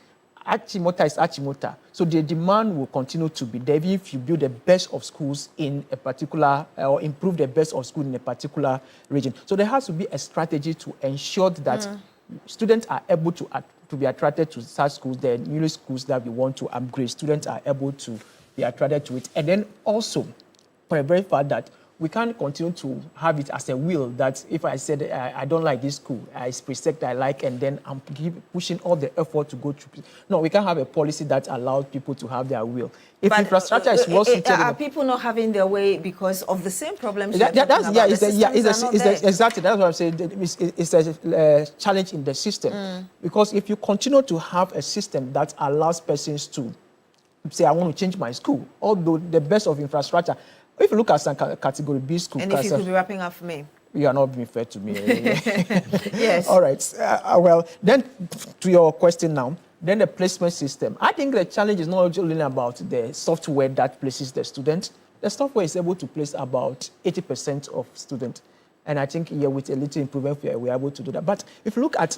Achimota is Achimota. So the demand will continue to be there, even if you build the best of schools in a particular, or improve the best of schools in a particular region. So there has to be a strategy to ensure that students are able to be attracted to such schools, the new schools that we want to upgrade. Students are able to be attracted to it. And then also, for a very fact that we can't continue to have it as a will that if I said I don't like this school, it's pre-sec I like, and then I'm pushing all the effort to go through. No, we can't have a policy that allows people to have their will. If but infrastructure is well suited, are people not having their way because of the same problems? Exactly. That's what I'm saying. It's a challenge in the system, because if you continue to have a system that allows persons to say, I want to change my school, although the best of infrastructure. If you look at some category B school... And if you could be wrapping up for me. You are not being fair to me. Yes. All right. Well, then to your question now, then the placement system. I think the challenge is not only about the software that places the student. The software is able to place about 80% of students. And I think here with a little improvement, we're able to do that. But if you look at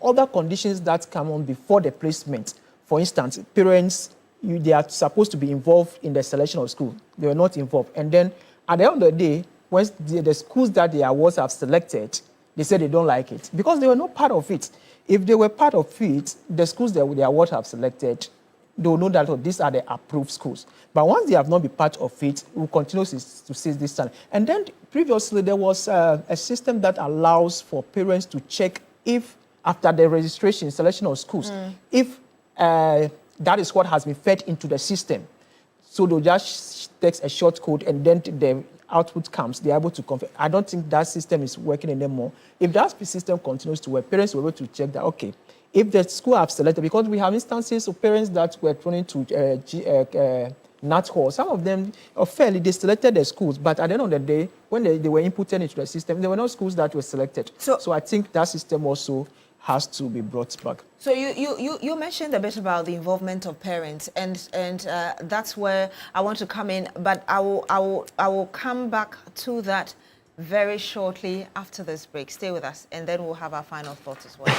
other conditions that come on before the placement, for instance, parents, they are supposed to be involved in the selection of school. They were not involved. And then at the end of the day, when the schools that the awards have selected, they said they don't like it because they were not part of it. If they were part of it, the schools that the awards have selected, they will know that these are the approved schools. But once they have not been part of it, we will continue to see this challenge. And then previously, there was a system that allows for parents to check if, after the registration, selection of schools, if that is what has been fed into the system. So they'll just text a short code and then the output comes. They're able to confirm. I don't think that system is working anymore. If that system continues to work, parents will be able to check that, okay, if the school have selected, because we have instances of parents that were thrown into NAT hall. Some of them are fairly, they selected their schools, but at the end of the day, when they were inputted into the system, there were no schools that were selected. So I think that system also has to be brought back. So you mentioned a bit about the involvement of parents, and that's where I want to come in. But I will come back to that very shortly after this break. Stay with us, and then we'll have our final thoughts as well.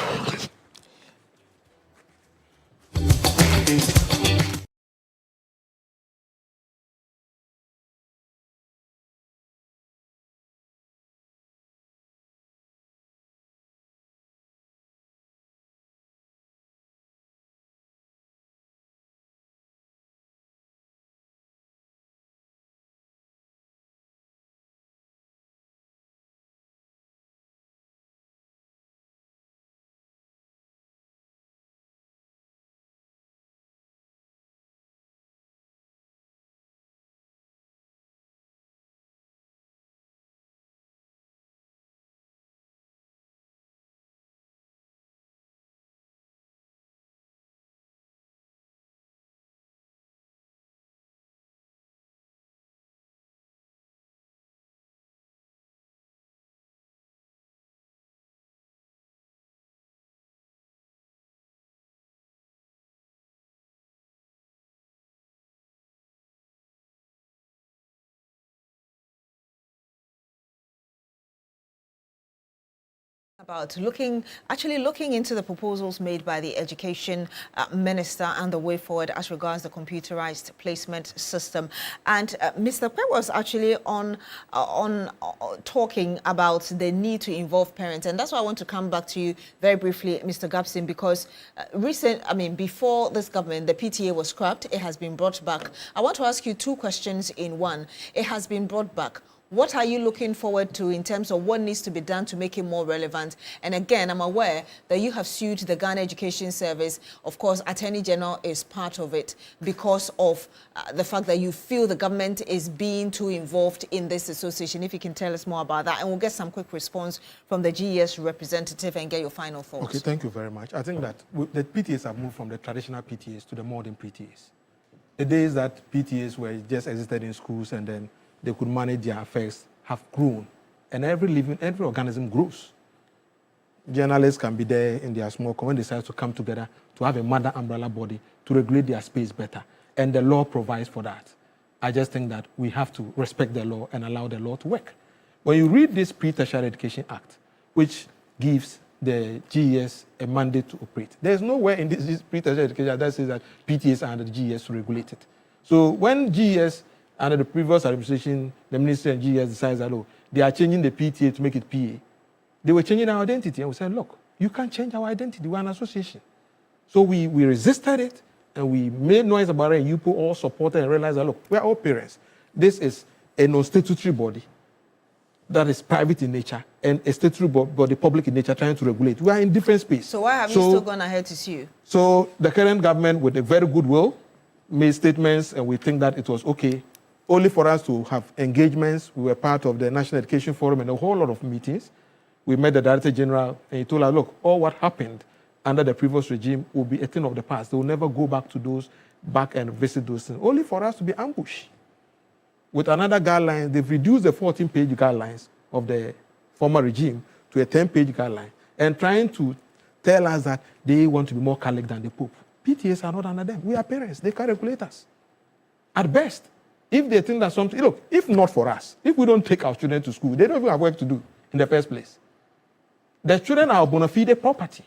About actually looking into the proposals made by the Education Minister and the way forward as regards the computerized placement system. And Mr. Kwe was actually on talking about the need to involve parents, and that's why I want to come back to you very briefly, Mr. Gabson, because before this government, the PTA was scrapped. It has been brought back. I want to ask you two questions in one. It has been brought back. What are you looking forward to in terms of what needs to be done to make it more relevant? And again, I'm aware that you have sued the Ghana Education Service. Of course, Attorney General is part of it because of the fact that you feel the government is being too involved in this association. If you can tell us more about that, and we'll get some quick response from the GES representative and get your final thoughts. Okay, thank you very much. I think that the PTAs have moved from the traditional PTAs to the modern PTAs. The days that PTAs were just existed in schools and then they could manage their affairs have grown. And every organism grows. Journalists can be there in their small community, decide to come together to have a mother umbrella body to regulate their space better. And the law provides for that. I just think that we have to respect the law and allow the law to work. When you read this Pre-Tertiary Education Act, which gives the GES a mandate to operate, there's nowhere in this Pre-Tertiary Education Act that says that PTAs are under the GES to regulate it. So when GES under the previous administration, the ministry and GES decides that, they are changing the PTA to make it PA. They were changing our identity, and we said, look, you can't change our identity. We're an association. So we resisted it, and we made noise about it, and you all supported and realized that, look, we're all parents. This is a non-statutory body that is private in nature, and a statutory body, public in nature, trying to regulate. We are in different space. So why have you still gone ahead to sue? So the current government, with a very good will, made statements, and we think that it was okay. Only for us to have engagements. We were part of the National Education Forum and a whole lot of meetings. We met the Director General and he told us, look, all what happened under the previous regime will be a thing of the past. They will never go back to back and visit those things. Only for us to be ambushed. With another guideline, they've reduced the 14-page guidelines of the former regime to a 10-page guideline and trying to tell us that they want to be more Catholic than the Pope. PTAs are not under them. We are parents. They can regulate us. At best, if they think that something, look, if not for us, if we don't take our children to school, they don't even have work to do in the first place. The children are bona fide property.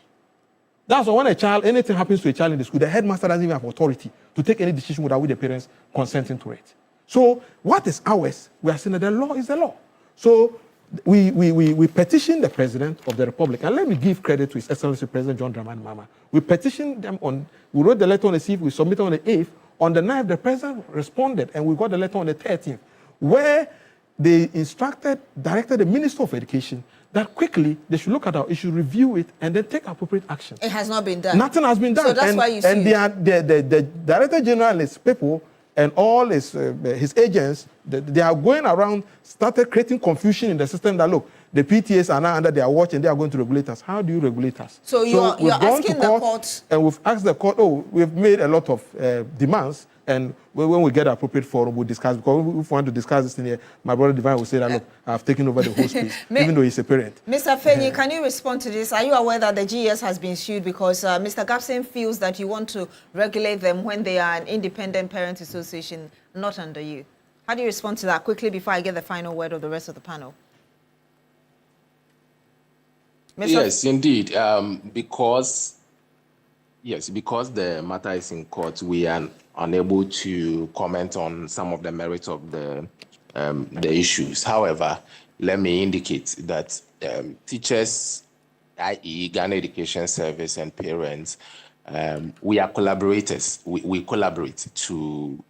That's why when anything happens to a child in the school, the headmaster doesn't even have authority to take any decision without the parents consenting to it. So what is ours? We are saying that the law is the law. So we petitioned the President of the Republic, and let me give credit to His Excellency President John Dramani Mahama. We petitioned them we wrote the letter on the 6th, we submitted on the 8th. On the 9th, the President responded, and we got the letter on the 13th, where they directed the Minister of Education that quickly they should look at our issue, review it, and then take appropriate action. It has not been done. Nothing has been done. So that's why you sued. And the Director General and his people and all his agents, they are going around, started creating confusion in the system that, look, the PTAs are now under their watch and they are going to regulate us. How do you regulate us? So you're asking the court. And we've asked the court, we've made a lot of demands, and when we get an appropriate forum, we'll discuss. Because if we want to discuss this in here, my brother Divine will say that, look, I've taken over the whole space, even though he's a parent. Mr. Fenyi, can you respond to this? Are you aware that the GES has been sued because Mr. Gabson feels that you want to regulate them when they are an independent parent association, not under you? How do you respond to that quickly before I get the final word of the rest of the panel? Yes, indeed. Because the matter is in court, we are unable to comment on some of the merits of the issues. However, let me indicate that teachers, i.e. Ghana Education Service, and parents, we are collaborators. We collaborate to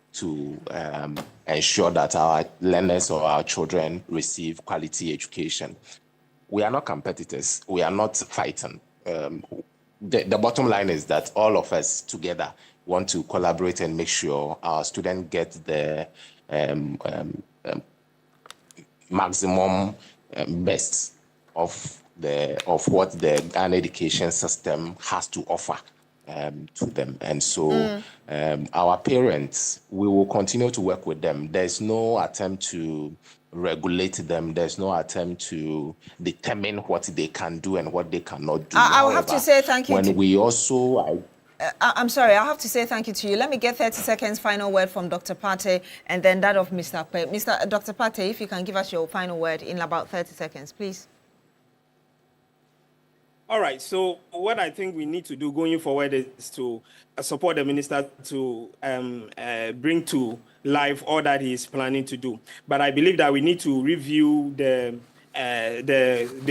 ensure that our learners or our children receive quality education. We are not competitors. We are not fighting. The bottom line is that all of us together want to collaborate and make sure our students get the maximum best of what the Ghana education system has to offer to them. And so our parents, we will continue to work with them. There's no attempt to regulate them. There's no attempt to determine what they can do and what they cannot do. I will have to say thank you. I'm sorry, I'll have to say thank you to you. Let me get 30 seconds final word from Dr. Pate and then that of Mr. Kwe. Dr. Pate, if you can give us your final word in about 30 seconds, please. All right. So what I think we need to do going forward is to support the minister to bring to life all that he is planning to do. But I believe that we need to review the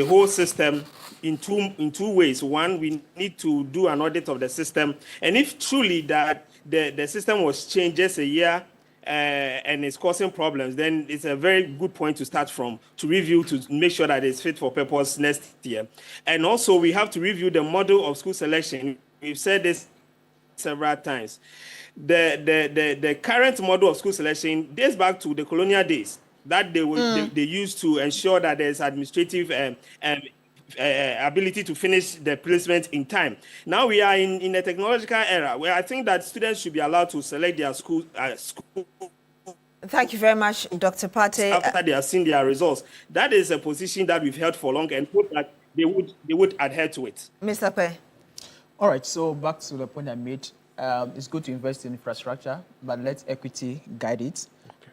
whole system in two ways. One, we need to do an audit of the system, and if truly that the system was changed just a year and it's causing problems, then it's a very good point to start from, to review, to make sure that it's fit for purpose next year. And also we have to review the model of school selection. We've said this several times. The current model of school selection dates back to the colonial days that they used to ensure that there's administrative ability to finish the placement in time. Now we are in a technological era where I think that students should be allowed to select their school. Thank you very much, Dr. Pate. After they have seen their results. That is a position that we've held for long and hope that they would adhere to it. Mr. Pe. All right, so back to the point I made. It's good to invest in infrastructure, but let equity guide it.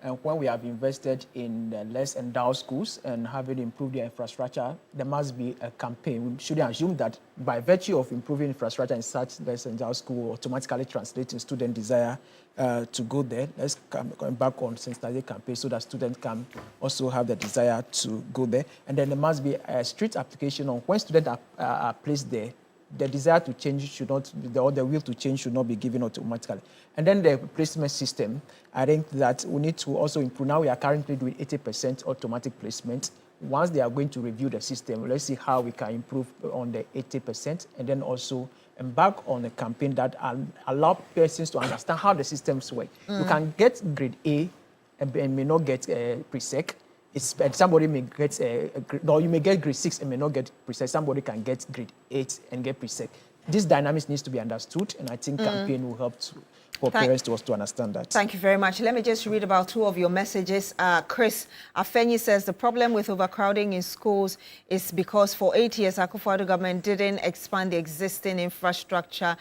And when we have invested in less endowed schools and having improved their infrastructure, there must be a campaign. We shouldn't assume that by virtue of improving infrastructure in such less endowed school automatically translating student desire to go there. Let's come back on sensitization campaign so that students can also have the desire to go there. And then there must be a strict application on when students are placed there. The desire to change should not, or the will to change should not be given automatically. And then the placement system, I think that we need to also improve. Now we are currently doing 80% automatic placement. Once they are going to review the system, let's see how we can improve on the 80%, and then also embark on a campaign that allow persons to understand how the systems work. You can get grade A and may not get pre-sec. Somebody may get, or you may get grade 6 and may not get pre-sec. Somebody can get grade 8 and get pre-sec. This dynamics needs to be understood, and I think campaign will help for parents to also understand that. Thank you very much. Let me just read about two of your messages. Chris Afenyi says the problem with overcrowding in schools is because for 8 years, Akufo-Addo government didn't expand the existing infrastructure.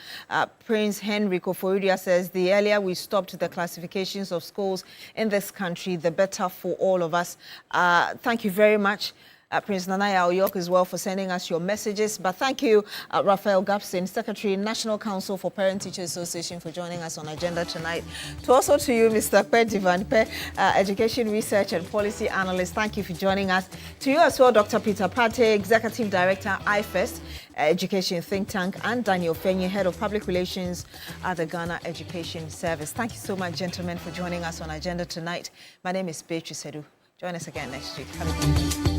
Prince Henry Koforidua says the earlier we stopped the classifications of schools in this country, the better for all of us. Thank you very much. Prince Nanaya Oyok as well for sending us your messages. But thank you, Raphael Gapson, Secretary, National Council for Parent Teacher Association, for joining us on Agenda tonight. Also to you, Mr. Pe Divan Pe, Education Research and Policy Analyst. Thank you for joining us. To you as well, Dr. Peter Pate, Executive Director, IFEST, Education Think Tank, and Daniel Fenye, Head of Public Relations at the Ghana Education Service. Thank you so much, gentlemen, for joining us on Agenda tonight. My name is Beatrice Adu. Join us again next week. Have a good day.